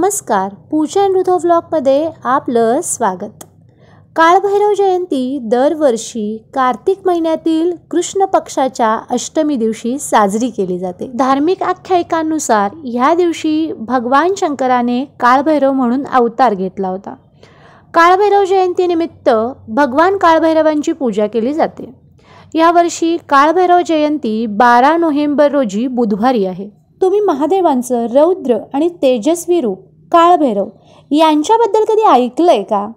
नमस्कार, पूजा ऋतू व्लॉगमध्ये आपलं स्वागत। काळभैरव जयंती दरवर्षी कार्तिक महिन्यातील कृष्ण पक्षाच्या अष्टमी दिवशी साजरी केली जाते। धार्मिक आख्यायिकांनुसार ह्या दिवशी भगवान शंकराने काळभैरव म्हणून अवतार घेतला होता। काळभैरव जयंतीनिमित्त भगवान काळभैरवांची पूजा केली जाते। यावर्षी काळभैरव जयंती 12 नोव्हेंबर रोजी बुधवारी आहे। तुम्ही महादेवांचं रौद्र आणि तेजस्वी रूप काळभैरव यांच्याबद्दल कधी ऐकलंय का?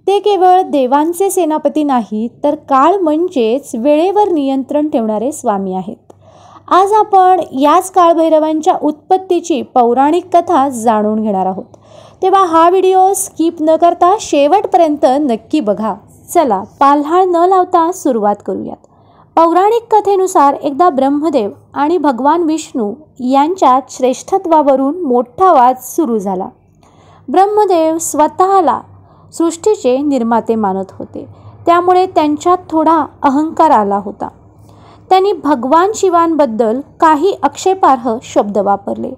ते केवळ देवांचे सेनापती नाही, तर काळ म्हणजेच वेळेवर नियंत्रण ठेवणारे स्वामी आहेत। आज आपण याच काळभैरवांच्या उत्पत्तीची पौराणिक कथा जाणून घेणार आहोत। तेव्हा हा व्हिडिओ स्किप न करता शेवटपर्यंत नक्की बघा। चला पालहाळ न लावता सुरुवात करूयात। पौराणिक कथेनुसार एकदा ब्रह्मदेव आणि भगवान विष्णू यांच्यात श्रेष्ठत्वावरून मोठा वाद सुरू झाला। ब्रह्मदेव स्वतःला सृष्टीचे निर्माते मानत होते, त्यामुळे त्यांच्यात थोडा अहंकार आला होता। त्यांनी भगवान शिवांबद्दल काही आक्षेपार्ह शब्द वापरले।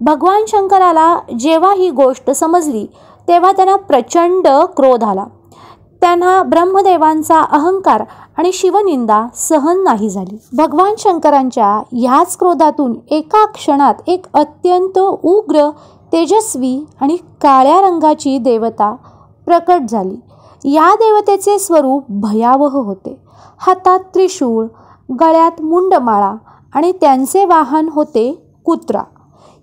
भगवान शंकराला जेव्हा ही गोष्ट समजली तेव्हा त्यांना प्रचंड क्रोध आला। त्यांना ब्रह्मदेवांचा अहंकार आणि शिवनिंदा सहन नाही झाली। भगवान शंकरांच्या ह्याच क्रोधातून एका क्षणात एक अत्यंत उग्र, तेजस्वी आणि काळ्या रंगाची देवता प्रकट झाली। या देवतेचे स्वरूप भयावह होते। हातात त्रिशूळ, गळ्यात मुंडमाळा आणि त्यांचे वाहन होते कुत्रा।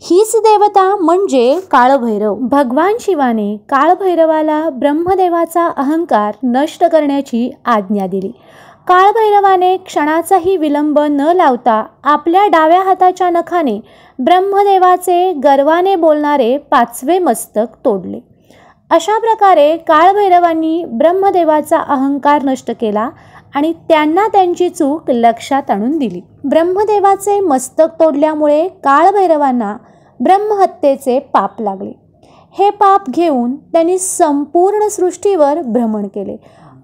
हीच देवता म्हणजे काळभैरव। भगवान शिवाने काळभैरवाला ब्रह्मदेवाचा अहंकार नष्ट करण्याची आज्ञा दिली। काळभैरवाने क्षणाचाही विलंब न लावता आपल्या डाव्या हाताच्या नखाने ब्रह्मदेवाचे गर्वाने बोलणारे 5वे मस्तक तोडले। अशा प्रकारे काळभैरवांनी ब्रह्मदेवाचा अहंकार नष्ट केला आणि त्यांना त्यांची चूक लक्षात आणून दिली। ब्रह्मदेवाचे मस्तक तोडल्यामुळे काळभैरवांना ब्रह्महत्येचे पाप लागले। हे पाप घेऊन त्यांनी संपूर्ण सृष्टीवर भ्रमण केले,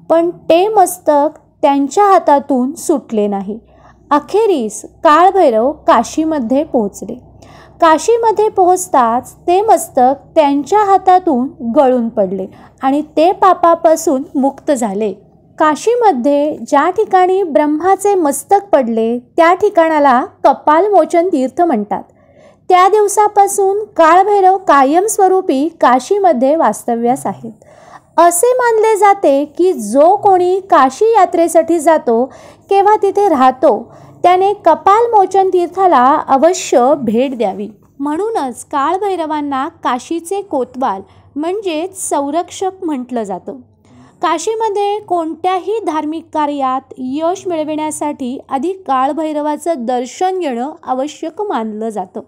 पण ते मस्तक त्यांच्या हातातून सुटले नाही। अखेरीस काळभैरव काशीमध्ये पोहोचले। काशीमध्ये पोहोचताच ते मस्तक त्यांच्या हातातून गळून पडले आणि ते पापापासून मुक्त झाले। काशीमध्ये ज्या ठिकाणी ब्रह्माचे मस्तक पडले त्या ठिकाणाला कपालमोचन तीर्थ म्हणतात। त्या दिवसापासून काळभैरव कायमस्वरूपी काशीमध्ये वास्तव्यास आहेत। असे मानले जाते की जो कोणी काशी यात्रेसाठी जातो किंवा तिथे राहतो त्याने कपालमोचन तीर्थाला अवश्य भेट द्यावी। म्हणूनच काळभैरवांना काशीचे कोतवाल म्हणजेच संरक्षक म्हटलं जातं। काशीमध्ये कोणत्याही धार्मिक कार्यात यश मिळविण्यासाठी आधी काळभैरवाचं दर्शन घेणं आवश्यक मानलं जातं।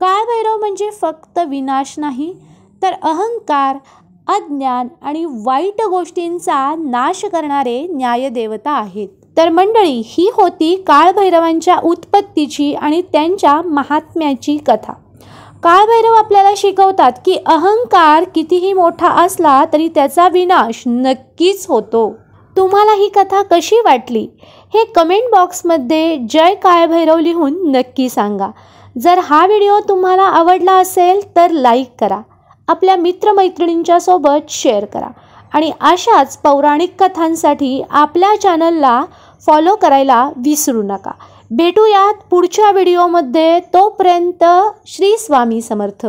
काळभैरव म्हणजे फक्त विनाश नाही, तर अहंकार, अज्ञान आणि वाईट गोष्टींचा नाश करणारे न्यायदेवता आहेत। तर मंडळी, ही होती काळभैरवांच्या उत्पत्तीची आणि त्यांच्या महात्म्याची कथा। काळभैरव आपल्याला शिकवतात की अहंकार कितीही मोठा असला तरी त्याचा विनाश नक्कीच होतो। तुम्हाला ही कथा कशी वाटली हे कमेंट बॉक्समध्ये जय काळभैरव लिहून नक्की सांगा। जर हा व्हिडिओ तुम्हाला आवडला असेल तर लाईक करा, आपल्या मित्रमैत्रिणींच्या सोबत शेअर करा आणि अशाच पौराणिक कथांसाठी आपल्या चॅनलला फॉलो करायला विसरू नका। भेटूयात पुढच्या व्हिडिओमध्ये। तोपर्यंत श्री स्वामी समर्थ।